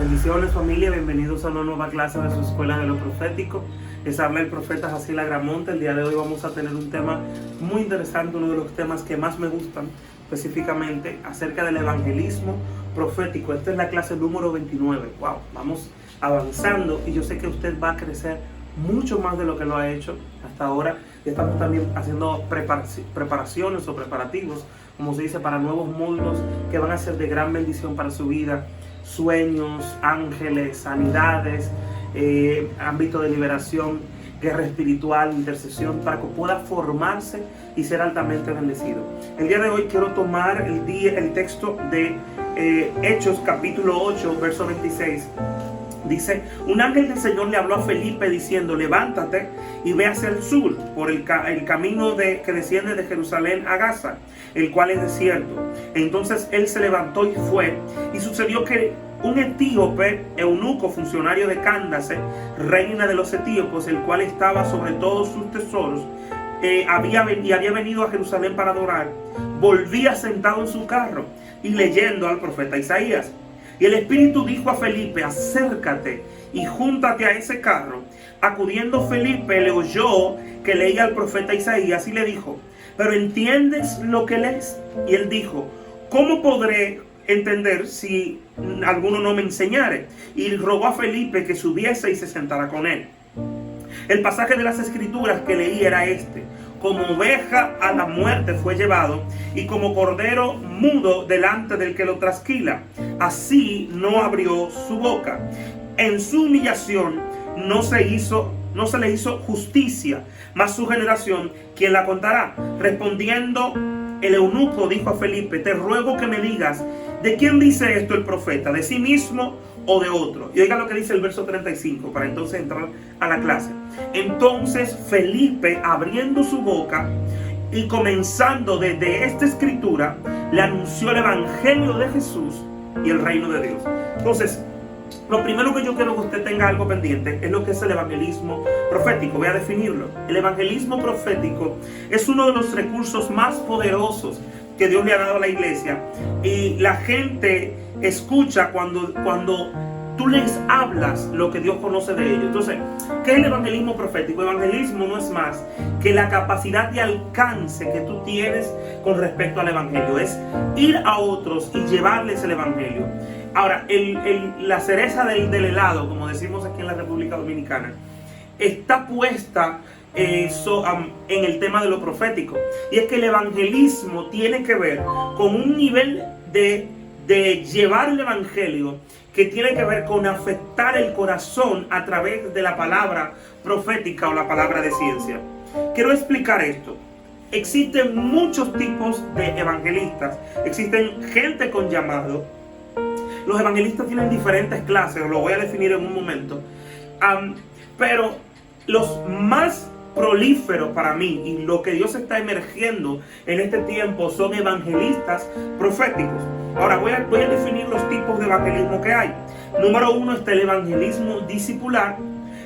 Bendiciones familia, bienvenidos a una nueva clase de su escuela de lo profético. Les habla el profeta Jaciel Agramonte. El día de hoy vamos a tener un tema muy interesante, uno de los temas que más me gustan, específicamente acerca del evangelismo profético. Esta es la clase número 29. Wow, vamos avanzando y yo sé que usted va a crecer mucho más de lo que lo ha hecho hasta ahora. Ya estamos también haciendo preparaciones o preparativos, como se dice, para nuevos módulos que van a ser de gran bendición para su vida. Sueños, ángeles, sanidades, ámbito de liberación, guerra espiritual, intercesión, para que pueda formarse y ser altamente bendecido. El día de hoy quiero tomar el texto de Hechos capítulo 8, verso 26. Dice: un ángel del Señor le habló a Felipe diciendo: levántate y ve hacia el sur por el camino que desciende de Jerusalén a Gaza, el cual es desierto. Entonces él se levantó y fue, y sucedió que un etíope, eunuco, funcionario de Cándace, reina de los etíopes, el cual estaba sobre todos sus tesoros, había venido a Jerusalén para adorar, volvía sentado en su carro y leyendo al profeta Isaías. Y el Espíritu dijo a Felipe: acércate y júntate a ese carro. Acudiendo Felipe, le oyó que leía al profeta Isaías y le dijo: ¿pero entiendes lo que lees? Y él dijo: ¿cómo podré entender si alguno no me enseñare? Y rogó a Felipe que subiese y se sentara con él. El pasaje de las Escrituras que leí era este: como oveja a la muerte fue llevado, y como cordero mudo delante del que lo trasquila, así no abrió su boca. En su humillación no se le hizo justicia, mas su generación, ¿quién la contará? Respondiendo el eunuco dijo a Felipe: te ruego que me digas, ¿de quién dice esto el profeta? ¿De sí mismo o de otro? Y oiga lo que dice el verso 35, para entonces entrar a la clase. Entonces Felipe, abriendo su boca y comenzando desde esta escritura, le anunció el evangelio de Jesús y el reino de Dios. Entonces, lo primero que yo quiero que usted tenga algo pendiente es lo que es el evangelismo profético. Voy a definirlo. El evangelismo profético es uno de los recursos más poderosos que Dios le ha dado a la iglesia, y la gente escucha cuando tú les hablas lo que Dios conoce de ellos. Entonces, ¿qué es el evangelismo profético? El evangelismo no es más que la capacidad de alcance que tú tienes con respecto al evangelio. Es ir a otros y llevarles el evangelio. Ahora, la cereza del helado, como decimos aquí en la República Dominicana, está puesta en el tema de lo profético. Y es que el evangelismo tiene que ver con un nivel de llevar el evangelio que tiene que ver con afectar el corazón a través de la palabra profética o la palabra de ciencia. Quiero explicar esto. Existen muchos tipos de evangelistas. Existen gente con llamado. Los evangelistas tienen diferentes clases, lo voy a definir en un momento. Pero los más prolíferos para mí, y lo que Dios está emergiendo en este tiempo, son evangelistas proféticos. Ahora voy a definir los tipos de evangelismo que hay. Número uno está el evangelismo discipular.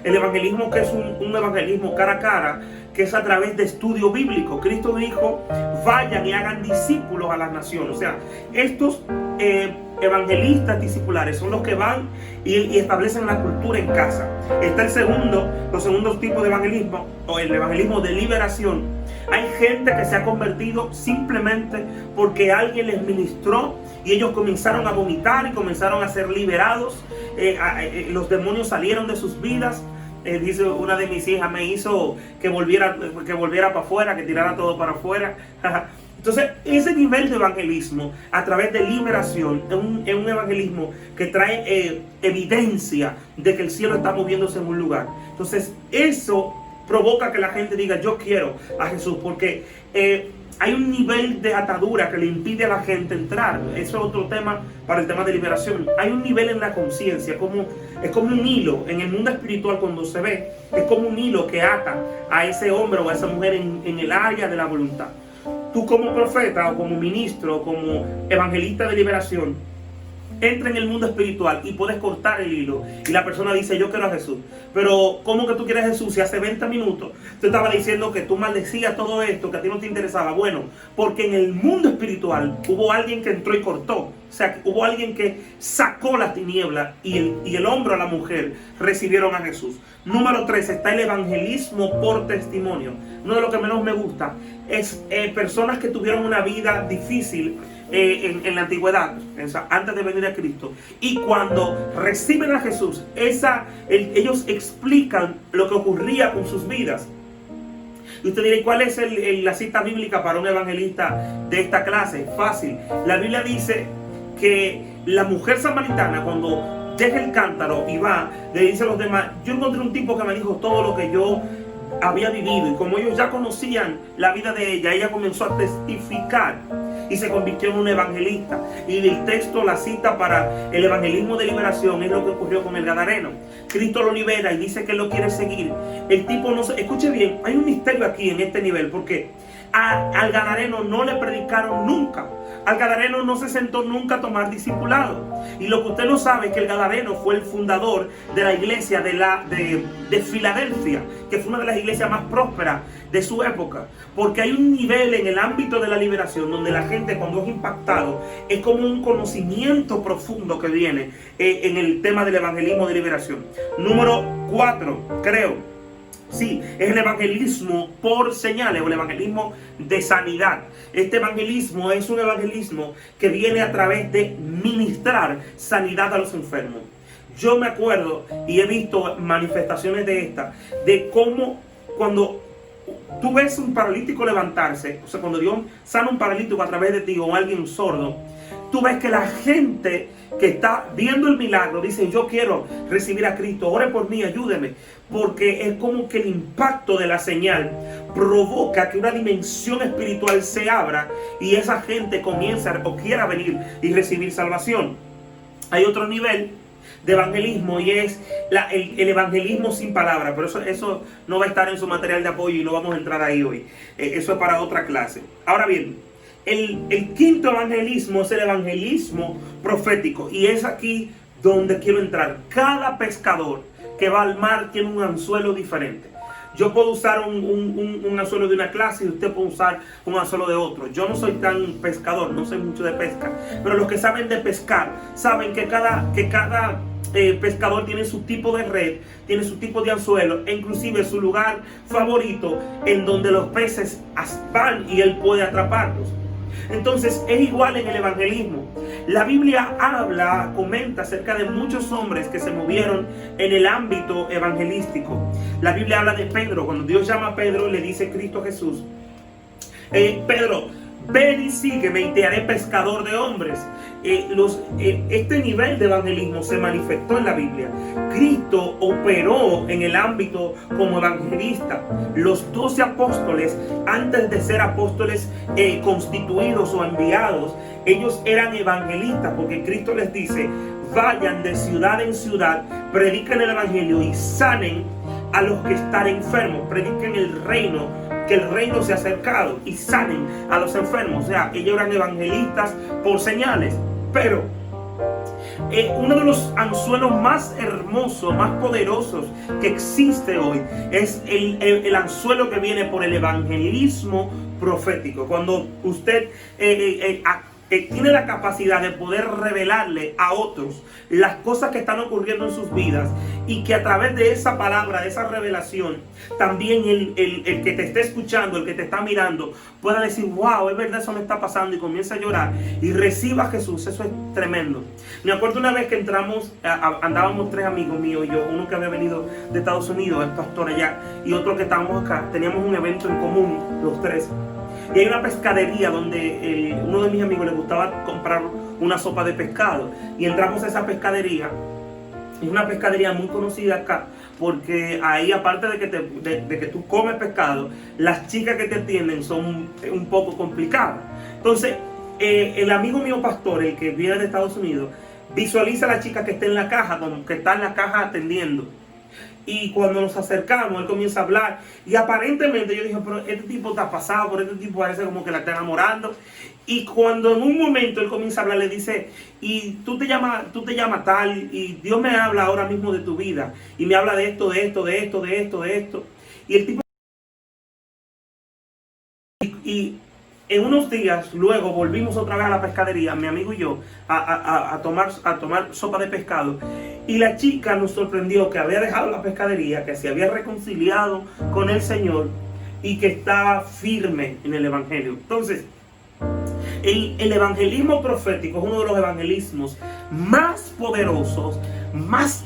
El evangelismo que es un evangelismo cara a cara, que es a través de estudio bíblico. Cristo dijo: vayan y hagan discípulos a las naciones. O sea, estos evangelistas discipulares son los que van y establecen la cultura en casa. Está los segundos tipos de evangelismo, o el evangelismo de liberación. Hay gente que se ha convertido simplemente porque alguien les ministró y ellos comenzaron a vomitar y comenzaron a ser liberados. Los demonios salieron de sus vidas. Dice una de mis hijas: me hizo que volviera para afuera, que tirara todo para afuera. Entonces, ese nivel de evangelismo a través de liberación es un evangelismo que trae evidencia de que el cielo está moviéndose en un lugar. Entonces, eso provoca que la gente diga: yo quiero a Jesús, porque hay un nivel de atadura que le impide a la gente entrar. Eso es otro tema para el tema de liberación. Hay un nivel en la conciencia, es como un hilo en el mundo espiritual. Cuando se ve, es como un hilo que ata a ese hombre o a esa mujer en el área de la voluntad. Tú, como profeta o como ministro o como evangelista de liberación, entra en el mundo espiritual y puedes cortar el hilo. Y la persona dice, yo quiero a Jesús. Pero, ¿cómo que tú quieres a Jesús si hace 20 minutos tú estabas diciendo que tú maldecías todo esto, que a ti no te interesaba? Bueno, porque en el mundo espiritual hubo alguien que entró y cortó. O sea, hubo alguien que sacó las tinieblas y el hombre o la mujer recibieron a Jesús. Número 3, está el evangelismo por testimonio. Uno de los que menos me gusta es personas que tuvieron una vida difícil en la antigüedad, antes de venir a Cristo, y cuando reciben a Jesús, ellos explican lo que ocurría con sus vidas. Y usted dirá, ¿cuál es la cita bíblica para un evangelista de esta clase? Fácil. La Biblia dice que la mujer samaritana, cuando deja el cántaro y va, le dice a los demás, yo encontré un tipo que me dijo todo lo que yo había vivido, y como ellos ya conocían la vida de ella comenzó a testificar y se convirtió en un evangelista. Y el texto, la cita para el evangelismo de liberación, es lo que ocurrió con el gadareno. Cristo lo libera y dice que lo quiere seguir. El tipo no se... Escuche bien, hay un misterio aquí en este nivel, porque al gadareno no le predicaron nunca. Al gadareno no se sentó nunca a tomar discipulado. Y lo que usted no sabe es que el gadareno fue el fundador de la iglesia de Filadelfia, que fue una de las iglesias más prósperas de su época. Porque hay un nivel en el ámbito de la liberación donde la gente, cuando es impactado, es como un conocimiento profundo que viene en el tema del evangelismo de liberación. Número 4, creo. Sí, es el evangelismo por señales o el evangelismo de sanidad. Este evangelismo es un evangelismo que viene a través de ministrar sanidad a los enfermos. Yo me acuerdo y he visto manifestaciones de esta, de cómo cuando tú ves un paralítico levantarse, o sea, cuando Dios sana un paralítico a través de ti o alguien sordo, tú ves que la gente que está viendo el milagro dice, yo quiero recibir a Cristo, ore por mí, ayúdeme. Porque es como que el impacto de la señal provoca que una dimensión espiritual se abra y esa gente comienza o quiera venir y recibir salvación. Hay otro nivel de evangelismo y es el evangelismo sin palabras, pero eso no va a estar en su material de apoyo y no vamos a entrar ahí hoy. Eso es para otra clase. Ahora bien, el quinto evangelismo es el evangelismo profético, y es aquí donde quiero entrar. Cada pescador que va al mar tiene un anzuelo diferente. Yo puedo usar un anzuelo de una clase y usted puede usar un anzuelo de otro. Yo no soy tan pescador, no sé mucho de pesca, pero los que saben de pescar saben que cada pescador tiene su tipo de red, tiene su tipo de anzuelo, e inclusive su lugar favorito en donde los peces van y él puede atraparlos. Entonces es igual en el evangelismo. La Biblia comenta acerca de muchos hombres que se movieron en el ámbito evangelístico. La Biblia habla de Pedro. Cuando Dios llama a Pedro, le dice Cristo Jesús, Pedro, ven y sígueme y te haré pescador de hombres. Este nivel de evangelismo se manifestó en la Biblia. Cristo operó en el ámbito como evangelista. Los 12 apóstoles, antes de ser apóstoles constituidos o enviados, ellos eran evangelistas, porque Cristo les dice, vayan de ciudad en ciudad, prediquen el evangelio y sanen a los que están enfermos, prediquen el reino, que el reino se ha acercado, y sanen a los enfermos. O sea, ellos eran evangelistas por señales. Pero uno de los anzuelos más hermosos, más poderosos que existe hoy es el anzuelo que viene por el evangelismo profético. Cuando usted tiene la capacidad de poder revelarle a otros las cosas que están ocurriendo en sus vidas, y que a través de esa palabra, de esa revelación, también el que te esté escuchando, el que te está mirando, pueda decir, wow, es verdad, eso me está pasando, y comienza a llorar y reciba a Jesús. Eso es tremendo. Me acuerdo una vez que entramos, andábamos 3 amigos míos y yo, uno que había venido de Estados Unidos, es pastor allá, y otro que estábamos acá. Teníamos un evento en común, los 3. Y hay una pescadería donde uno de mis amigos le gustaba comprar una sopa de pescado. Y entramos a esa pescadería. Es una pescadería muy conocida acá, porque ahí, aparte de que tú comes pescado, las chicas que te atienden son un poco complicadas. Entonces, el amigo mío pastor, el que viene de Estados Unidos, visualiza a la chica que está en la caja, como que está en la caja atendiendo. Y cuando nos acercamos, él comienza a hablar. Y aparentemente yo dije, pero este tipo está pasado, por este tipo parece como que la está enamorando. Y cuando en un momento él comienza a hablar, le dice, y tú te llamas tal, y Dios me habla ahora mismo de tu vida. Y me habla de esto, de esto, de esto, de esto, de esto. Y el tipo... Y en unos días, luego volvimos otra vez a la pescadería, mi amigo y yo, a tomar sopa de pescado. Y la chica nos sorprendió que había dejado la pescadería, que se había reconciliado con el Señor y que estaba firme en el Evangelio. Entonces, el evangelismo profético es uno de los evangelismos más poderosos, más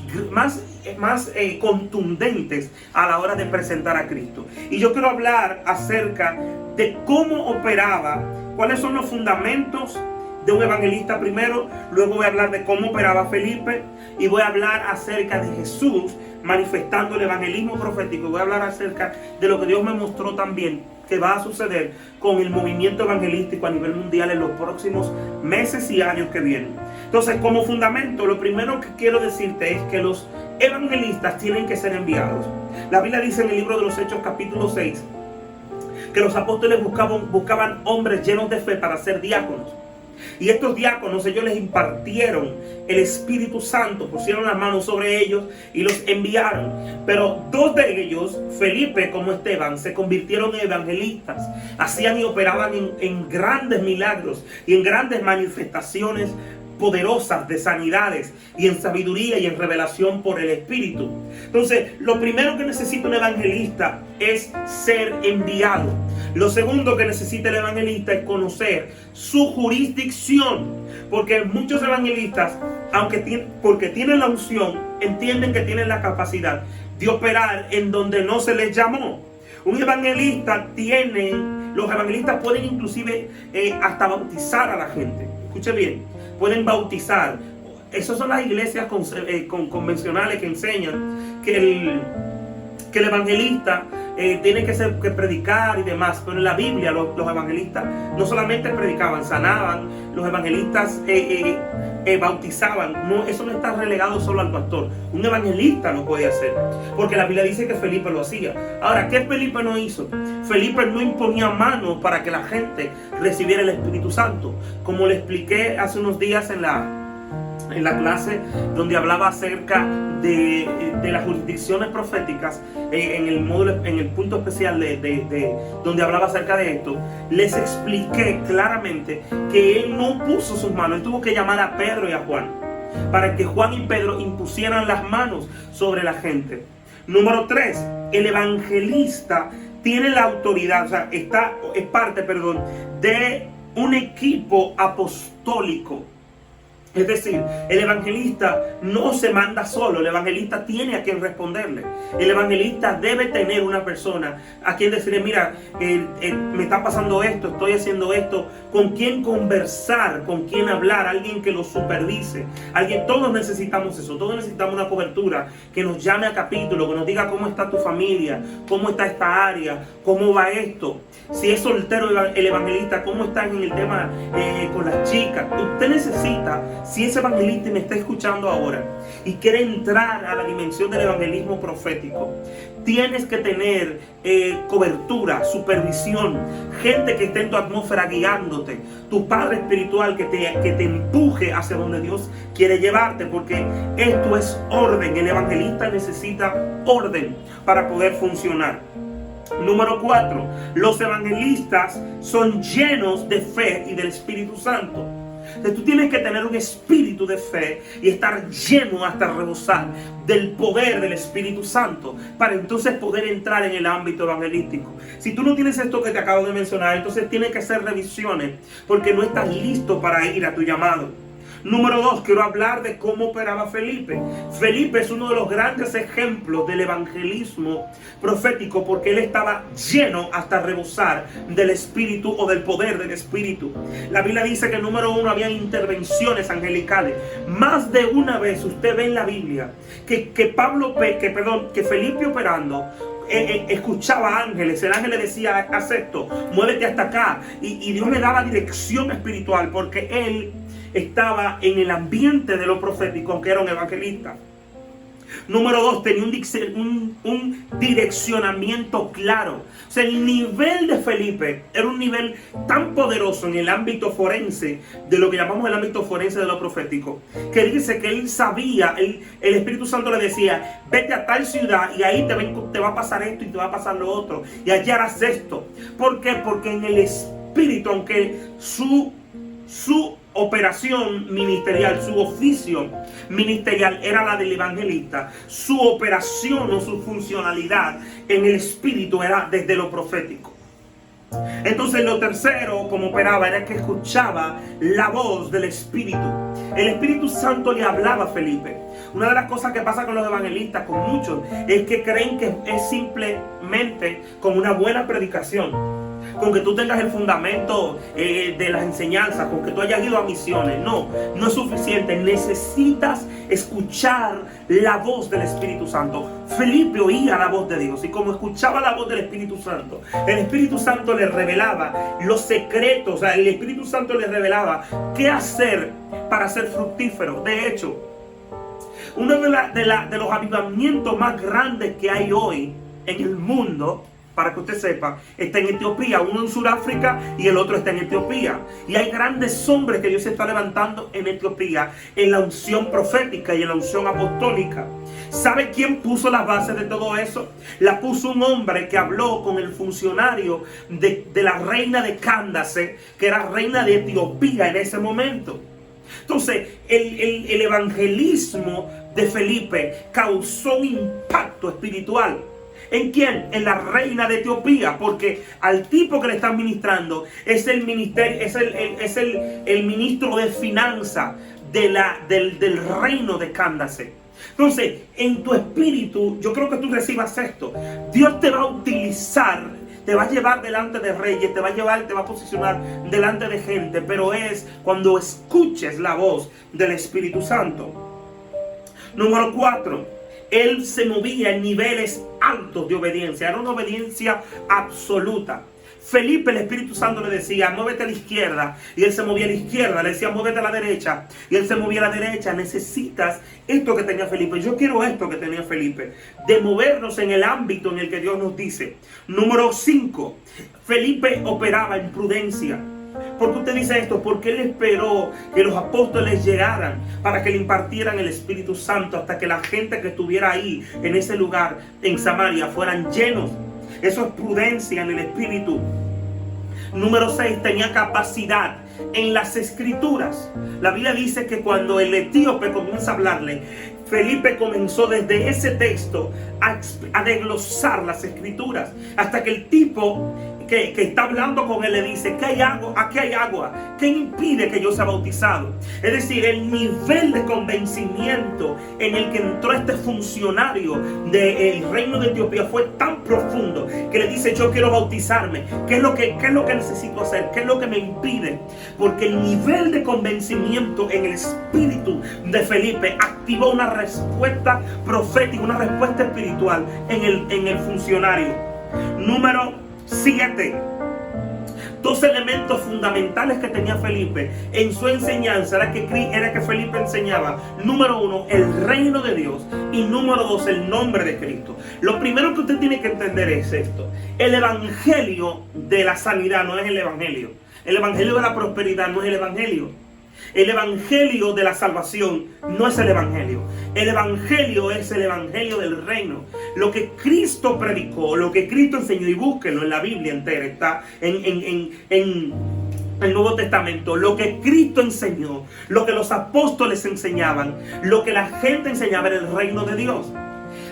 contundentes a la hora de presentar a Cristo. Y yo quiero hablar acerca de cómo operaba, cuáles son los fundamentos de un evangelista primero, luego voy a hablar de cómo operaba Felipe y voy a hablar acerca de Jesús manifestando el evangelismo profético. Voy a hablar acerca de lo que Dios me mostró también que va a suceder con el movimiento evangelístico a nivel mundial en los próximos meses y años que vienen. Entonces, como fundamento, lo primero que quiero decirte es que los evangelistas tienen que ser enviados. La Biblia dice en el libro de los Hechos capítulo 6 que los apóstoles buscaban hombres llenos de fe para ser diáconos. Y estos diáconos, ellos les impartieron el Espíritu Santo, pusieron las manos sobre ellos y los enviaron. Pero dos de ellos, Felipe como Esteban, se convirtieron en evangelistas. Hacían y operaban en grandes milagros y en grandes manifestaciones poderosas de sanidades y en sabiduría y en revelación por el Espíritu. Entonces, lo primero que necesita un evangelista es ser enviado. Lo segundo que necesita el evangelista es conocer su jurisdicción, porque muchos evangelistas, porque tienen la unción, entienden que tienen la capacidad de operar en donde no se les llamó. Los evangelistas pueden inclusive hasta bautizar a la gente. Escuche bien, pueden bautizar. Esas son las iglesias convencionales que enseñan que el evangelista tiene que predicar y demás. Pero en la Biblia los evangelistas no solamente predicaban, sanaban. Los evangelistas bautizaban. No, eso no está relegado solo al pastor. Un evangelista lo puede hacer, porque la Biblia dice que Felipe lo hacía. Ahora, ¿qué Felipe no hizo? Felipe no imponía manos para que la gente recibiera el Espíritu Santo. Como le expliqué hace unos días en la clase donde hablaba acerca de las jurisdicciones proféticas, en el punto especial donde hablaba acerca de esto, les expliqué claramente que él no puso sus manos. Él tuvo que llamar a Pedro y a Juan para que Juan y Pedro impusieran las manos sobre la gente. Número 3, el evangelista tiene la autoridad, o sea, es parte de un equipo apostólico. Es decir, el evangelista no se manda solo, el evangelista tiene a quien responderle. El evangelista debe tener una persona a quien decirle, mira, me está pasando esto, estoy haciendo esto, con quien conversar, con quien hablar, alguien que lo supervise. Todos necesitamos eso, todos necesitamos una cobertura que nos llame a capítulo, que nos diga cómo está tu familia, cómo está esta área, cómo va esto. Si es soltero el evangelista, cómo están en el tema con las chicas. Usted necesita, si es evangelista y me está escuchando ahora y quiere entrar a la dimensión del evangelismo profético, tienes que tener cobertura, supervisión, gente que esté en tu atmósfera guiándote, tu padre espiritual que te empuje hacia donde Dios quiere llevarte, porque esto es orden. El evangelista necesita orden para poder funcionar. Número 4, los evangelistas son llenos de fe y del Espíritu Santo. Entonces tú tienes que tener un espíritu de fe y estar lleno hasta rebosar del poder del Espíritu Santo para entonces poder entrar en el ámbito evangelístico. Si tú no tienes esto que te acabo de mencionar, entonces tienes que hacer revisiones porque no estás listo para ir a tu llamado. Número 2, quiero hablar de cómo operaba Felipe. Felipe es uno de los grandes ejemplos del evangelismo profético porque él estaba lleno hasta rebosar del Espíritu o del poder del Espíritu. La Biblia dice que número 1 había intervenciones angelicales. Más de una vez usted ve en la Biblia que Felipe operando escuchaba ángeles. El ángel le decía, haz esto, muévete hasta acá, y Dios le daba dirección espiritual porque él estaba en el ambiente de lo profético, aunque era un evangelista. Número 2, tenía un direccionamiento claro. O sea, el nivel de Felipe era un nivel tan poderoso en el ámbito forense, de lo que llamamos el ámbito forense de lo profético, que dice que él sabía, el Espíritu Santo le decía, vete a tal ciudad y ahí te va a pasar esto y te va a pasar lo otro, y allá harás esto. ¿Por qué? Porque en el Espíritu, aunque su operación ministerial, su oficio ministerial era la del evangelista, su operación o su funcionalidad en el Espíritu era desde lo profético. Entonces lo tercero, como operaba, era que escuchaba la voz del Espíritu. El Espíritu Santo le hablaba a Felipe. Una de las cosas que pasa con los evangelistas, con muchos, es que creen que es simplemente con una buena predicación, con que tú tengas el fundamento de las enseñanzas, con que tú hayas ido a misiones. No es suficiente. Necesitas escuchar la voz del Espíritu Santo. Felipe oía la voz de Dios, y como escuchaba la voz del Espíritu Santo, el Espíritu Santo le revelaba los secretos. O sea, el Espíritu Santo le revelaba qué hacer para ser fructífero. De hecho, uno de los avivamientos más grandes que hay hoy en el mundo, para que usted sepa, está en Etiopía. Uno en Sudáfrica y el otro está en Etiopía. Y hay grandes hombres que Dios se está levantando en Etiopía en la unción profética y en la unción apostólica. ¿Sabe quién puso las bases de todo eso? La puso un hombre que habló con el funcionario de la reina de Candace, que era reina de Etiopía en ese momento. Entonces, el evangelismo de Felipe causó un impacto espiritual. ¿En quién? En la reina de Etiopía, porque al tipo que le están ministrando es el ministerio, es el ministro de finanzas del reino de Candace. Entonces, en tu espíritu, yo creo que tú recibas esto. Dios te va a utilizar, te va a llevar delante de reyes, te va a posicionar delante de gente, pero es cuando escuches la voz del Espíritu Santo. Número 4. Él se movía en niveles altos de obediencia. Era una obediencia absoluta. Felipe, el Espíritu Santo le decía, muévete a la izquierda, y él se movía a la izquierda. Le decía, muévete a la derecha, y él se movía a la derecha. Necesitas esto que tenía Felipe. Yo quiero esto que tenía Felipe, de movernos en el ámbito en el que Dios nos dice. Número 5. Felipe operaba en prudencia. ¿Por qué usted dice esto? Porque él esperó que los apóstoles llegaran para que le impartieran el Espíritu Santo, hasta que la gente que estuviera ahí en ese lugar en Samaria fueran llenos. Eso es prudencia en el Espíritu. Número 6, tenía capacidad en las Escrituras. La Biblia dice que cuando el etíope comienza a hablarle, Felipe comenzó desde ese texto a desglosar las Escrituras, hasta que el tipo que está hablando con él le dice, ¿qué hay agua? Aquí hay agua. ¿Qué impide que yo sea bautizado? Es decir, el nivel de convencimiento en el que entró este funcionario del reino de Etiopía fue tan profundo que le dice, yo quiero bautizarme. ¿Qué es lo que necesito hacer? ¿Qué es lo que me impide? Porque el nivel de convencimiento en el espíritu de Felipe activó una respuesta profética, una respuesta espiritual en el funcionario. Número 7. 2 elementos fundamentales que tenía Felipe en su enseñanza era que Felipe enseñaba, número 1, el reino de Dios, y número 2, el nombre de Cristo. Lo primero que usted tiene que entender es esto: el evangelio de la sanidad no es el evangelio de la prosperidad, no es el evangelio. El evangelio de la salvación no es el evangelio. El evangelio es el evangelio del reino. Lo que Cristo predicó, lo que Cristo enseñó, y búsquenlo en la Biblia entera, está en el Nuevo Testamento. Lo que Cristo enseñó, lo que los apóstoles enseñaban, lo que la gente enseñaba era el reino de Dios.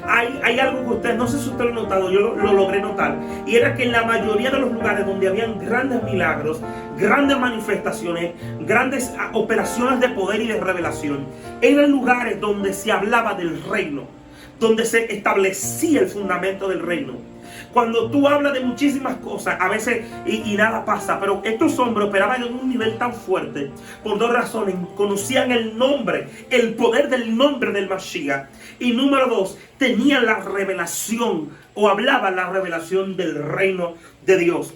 Hay algo que usted, no sé si usted lo ha notado, yo lo logré notar, y era que en la mayoría de los lugares donde habían grandes milagros, grandes manifestaciones, grandes operaciones de poder y de revelación, eran lugares donde se hablaba del reino, donde se establecía el fundamento del reino. Cuando tú hablas de muchísimas cosas, a veces y nada pasa, pero estos hombres operaban en un nivel tan fuerte por 2 razones. Conocían el nombre, el poder del nombre del Mashiach, y número 2, tenían la revelación, o hablaban la revelación del reino de Dios.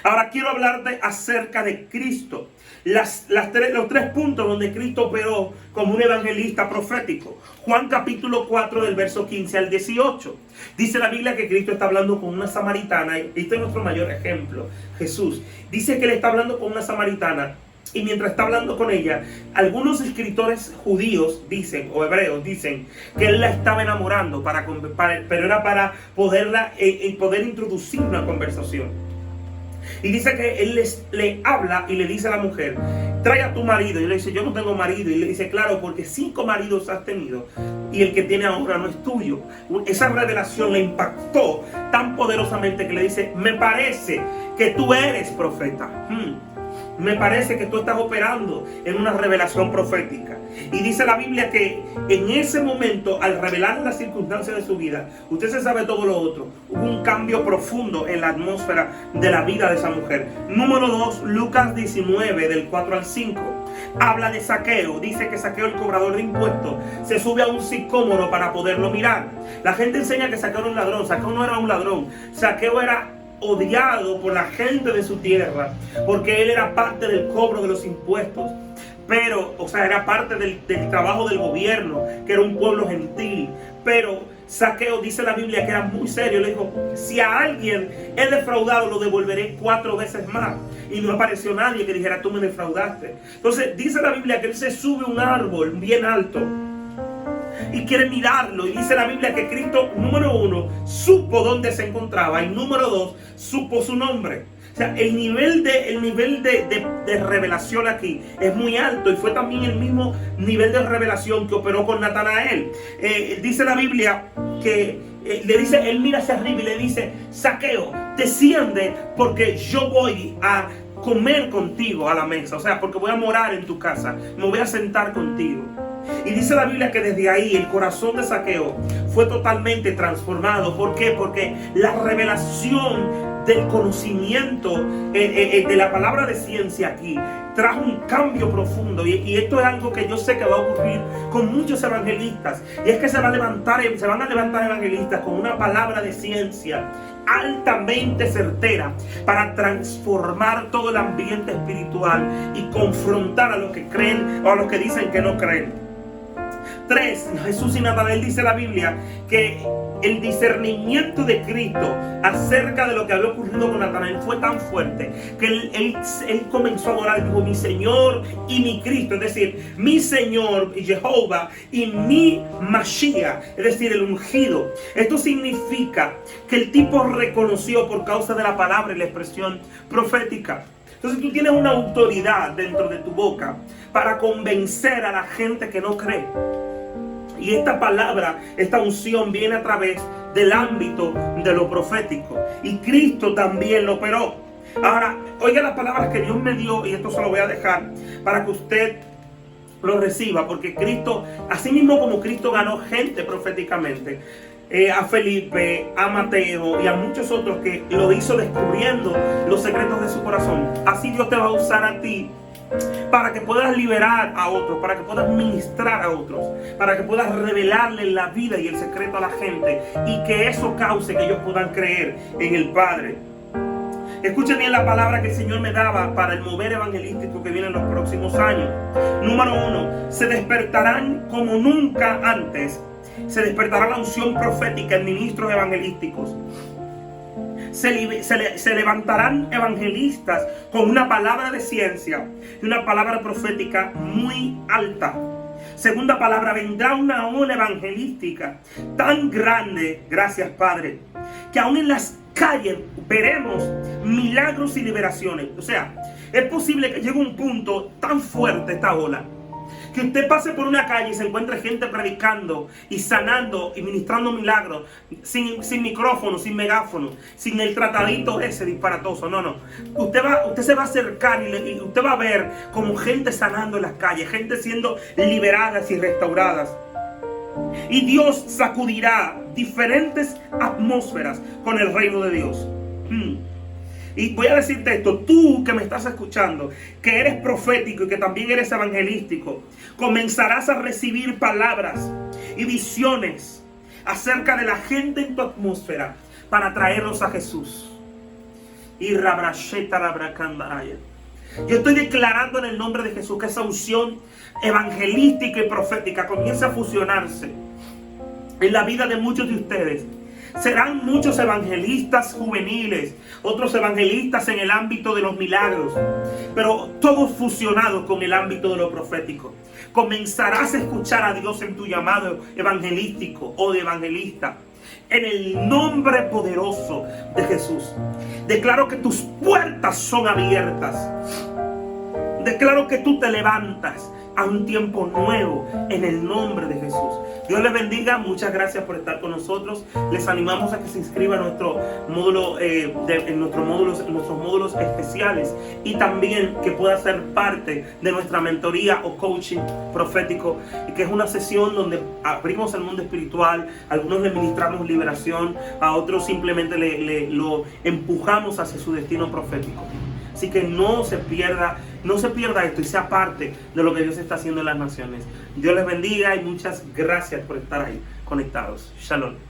Ahora quiero hablarte acerca de Cristo. Los tres puntos donde Cristo operó como un evangelista profético. Juan capítulo 4 del verso 15 al 18. Dice la Biblia que Cristo está hablando con una samaritana. Y este es nuestro mayor ejemplo, Jesús. Dice que él está hablando con una samaritana. Y mientras está hablando con ella, algunos escritores judíos dicen, o hebreos dicen, que él la estaba enamorando, pero era para poder introducir una conversación. Y dice que él le habla y le dice a la mujer, trae a tu marido. Y le dice, yo no tengo marido. Y le dice, claro, porque 5 maridos has tenido y el que tiene ahora no es tuyo. Esa revelación le impactó tan poderosamente que le dice, me parece que tú eres profeta. Me parece que tú estás operando en una revelación profética. Y dice la Biblia que en ese momento, al revelar las circunstancias de su vida, usted se sabe todo lo otro, hubo un cambio profundo en la atmósfera de la vida de esa mujer. Número 2, Lucas 19, del 4 al 5. Habla de Zaqueo. Dice que Zaqueo, el cobrador de impuestos, se sube a un sicómoro para poderlo mirar. La gente enseña que Zaqueo era un ladrón. Zaqueo no era un ladrón. Zaqueo era odiado por la gente de su tierra, porque él era parte del cobro de los impuestos. Pero, era parte del trabajo del gobierno, que era un pueblo gentil. Pero Zaqueo, dice la Biblia, que era muy serio. Le dijo, si a alguien he defraudado, lo devolveré 4 veces más. Y no apareció nadie que dijera, tú me defraudaste. Entonces dice la Biblia que él se sube a un árbol bien alto y quiere mirarlo. Y dice la Biblia que Cristo, número 1, supo dónde se encontraba. Y número 2, supo su nombre. O sea, el nivel de revelación aquí es muy alto. Y fue también el mismo nivel de revelación que operó con Natanael. Dice la Biblia que le dice, él mira hacia arriba y le dice, Zaqueo, desciende porque yo voy a comer contigo a la mesa. O sea, porque voy a morar en tu casa, me voy a sentar contigo. Y dice la Biblia que desde ahí el corazón de Zaqueo fue totalmente transformado. ¿Por qué? Porque la revelación del conocimiento de la palabra de ciencia aquí trajo un cambio profundo. Y esto es algo que yo sé que va a ocurrir con muchos evangelistas. Y es que se van a levantar evangelistas con una palabra de ciencia altamente certera para transformar todo el ambiente espiritual y confrontar a los que creen o a los que dicen que no creen. 3. Jesús y Natanael, dice la Biblia que el discernimiento de Cristo acerca de lo que había ocurrido con Natanael fue tan fuerte que él comenzó a adorar. Dijo, mi Señor y mi Cristo, es decir, mi Señor y Jehová y mi Mashiach, es decir, el ungido. Esto significa que el tipo reconoció por causa de la palabra y la expresión profética. Entonces tú tienes una autoridad dentro de tu boca para convencer a la gente que no cree. Y esta palabra, esta unción viene a través del ámbito de lo profético. Y Cristo también lo operó. Ahora, oiga las palabras que Dios me dio, y esto se lo voy a dejar para que usted lo reciba. Porque Cristo, así mismo como Cristo ganó gente proféticamente, a Felipe, a Mateo y a muchos otros que lo hizo descubriendo los secretos de su corazón, así Dios te va a usar a ti para que puedas liberar a otros, para que puedas ministrar a otros, para que puedas revelarle la vida y el secreto a la gente y que eso cause que ellos puedan creer en el Padre. Escuchen bien la palabra que el Señor me daba para el mover evangelístico que viene en los próximos años. Número 1, se despertarán como nunca antes. Se despertará la unción profética en ministros evangelísticos. Se levantarán evangelistas con una palabra de ciencia y una palabra profética muy alta. Segunda palabra, vendrá una ola evangelística tan grande, gracias Padre, que aún en las calles veremos milagros y liberaciones. O sea, es posible que llegue un punto tan fuerte esta ola que usted pase por una calle y se encuentre gente predicando y sanando y ministrando milagros sin micrófono, sin megáfono, sin el tratadito ese disparatoso. No. Usted se va a acercar y usted va a ver como gente sanando en las calles, gente siendo liberadas y restauradas. Y Dios sacudirá diferentes atmósferas con el reino de Dios. Y voy a decirte esto, tú que me estás escuchando, que eres profético y que también eres evangelístico, comenzarás a recibir palabras y visiones acerca de la gente en tu atmósfera para traerlos a Jesús. Y rabrasheta rabracandaraya. Yo estoy declarando en el nombre de Jesús que esa unción evangelística y profética comience a fusionarse en la vida de muchos de ustedes. Serán muchos evangelistas juveniles, otros evangelistas en el ámbito de los milagros, pero todos fusionados con el ámbito de lo profético. Comenzarás a escuchar a Dios en tu llamado evangelístico o de evangelista. En el nombre poderoso de Jesús. Declaro que tus puertas son abiertas. Declaro que tú te levantas a un tiempo nuevo en el nombre de Jesús. Dios les bendiga. Muchas gracias por estar con nosotros. Les animamos a que se inscriban a nuestro módulo, en nuestros módulos especiales, y también que pueda ser parte de nuestra mentoría o coaching profético, que es una sesión donde abrimos el mundo espiritual. Algunos le ministramos liberación, a otros simplemente lo empujamos hacia su destino profético. Así que no se pierda esto y sea parte de lo que Dios está haciendo en las naciones. Dios les bendiga y muchas gracias por estar ahí conectados. Shalom.